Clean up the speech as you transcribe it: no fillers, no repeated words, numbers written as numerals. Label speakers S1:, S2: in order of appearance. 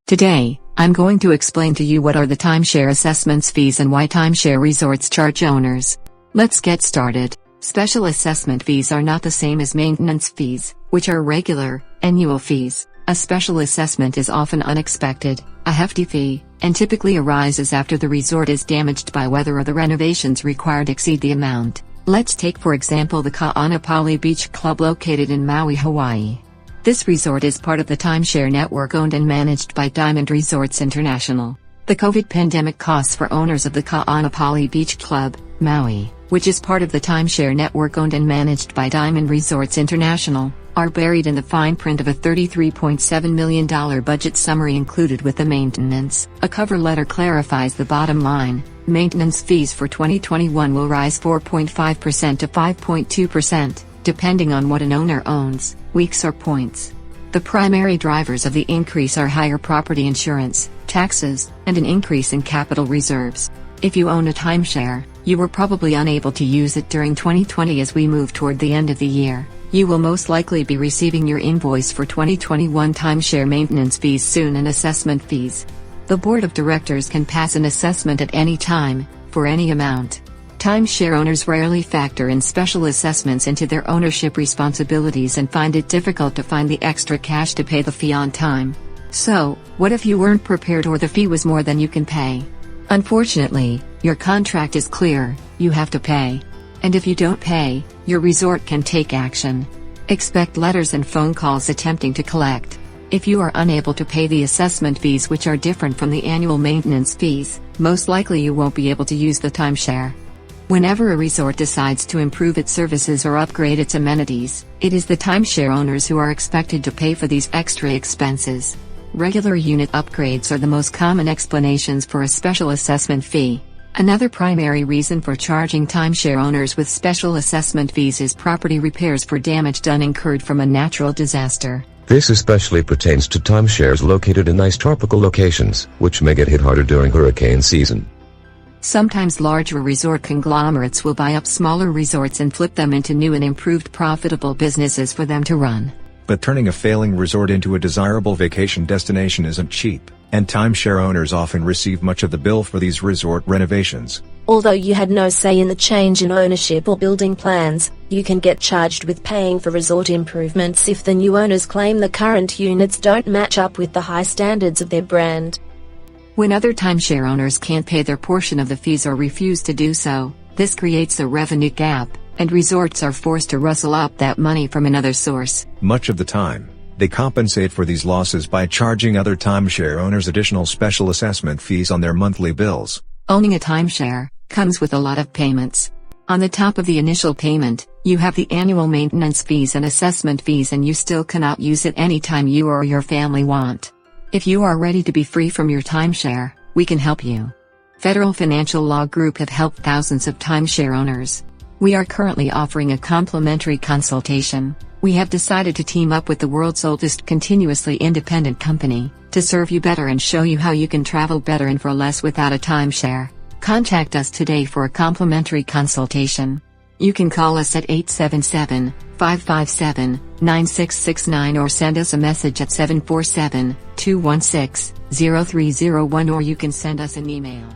S1: Today, I'm going to explain to you what are the timeshare assessments fees and why timeshare resorts charge owners. Let's get started. Special assessment fees are not the same as maintenance fees, which are regular, annual fees. A special assessment is often unexpected, a hefty fee, and typically arises after the resort is damaged by weather or the renovations required exceed the amount. Let's take for example the 𝔸𝕊𝕊𝕊 Beach Club located in Maui, Hawaii. This resort is part of the timeshare network owned and managed by Diamond Resorts International. The COVID pandemic costs for owners of the 𝔸𝕊𝕊𝕊 Beach Club, Maui, which is part of the timeshare network owned and managed by Diamond Resorts International, are buried in the fine print of a $33.7 million budget summary included with the maintenance. A cover letter clarifies the bottom line. Maintenance fees for 2021 will rise 4.5% to 5.2%, depending on what an owner owns, weeks or points. The primary drivers of the increase are higher property insurance, taxes, and an increase in capital reserves. If you own a timeshare, you were probably unable to use it during 2020. As we move toward the end of the year, you will most likely be receiving your invoice for 2021 timeshare maintenance fees soon and assessment fees. The board of directors can pass an assessment at any time, for any amount. Timeshare owners rarely factor in special assessments into their ownership responsibilities and find it difficult to find the extra cash to pay the fee on time. So, what if you weren't prepared or the fee was more than you can pay? Unfortunately, your contract is clear, you have to pay. And if you don't pay, your resort can take action. Expect letters and phone calls attempting to collect. If you are unable to pay the assessment fees, which are different from the annual maintenance fees, most likely you won't be able to use the timeshare. Whenever a resort decides to improve its services or upgrade its amenities, it is the timeshare owners who are expected to pay for these extra expenses. Regular unit upgrades are the most common explanations for a special assessment fee. Another primary reason for charging timeshare owners with special assessment fees is property repairs for damage done incurred from a natural disaster.
S2: This especially pertains to timeshares located in nice tropical locations, which may get hit harder during hurricane season.
S1: Sometimes larger resort conglomerates will buy up smaller resorts and flip them into new and improved profitable businesses for them to run.
S3: But turning a failing resort into a desirable vacation destination isn't cheap, and timeshare owners often receive much of the bill for these resort renovations.
S4: Although you had no say in the change in ownership or building plans, you can get charged with paying for resort improvements if the new owners claim the current units don't match up with the high standards of their brand.
S1: When other timeshare owners can't pay their portion of the fees or refuse to do so, this creates a revenue gap, and resorts are forced to rustle up that money from another source.
S3: Much of the time, they compensate for these losses by charging other timeshare owners additional special assessment fees on their monthly bills.
S1: Owning a timeshare comes with a lot of payments. On the top of the initial payment, you have the annual maintenance fees and assessment fees, and you still cannot use it anytime you or your family want. If you are ready to be free from your timeshare, we can help you. Federal Financial Law Group have helped thousands of timeshare owners. We are currently offering a complimentary consultation. We have decided to team up with the world's oldest continuously independent company, to serve you better and show you how you can travel better and for less without a timeshare. Contact us today for a complimentary consultation. You can call us at 877-557-9669 or send us a message at 747-216-0301, or you can send us an email.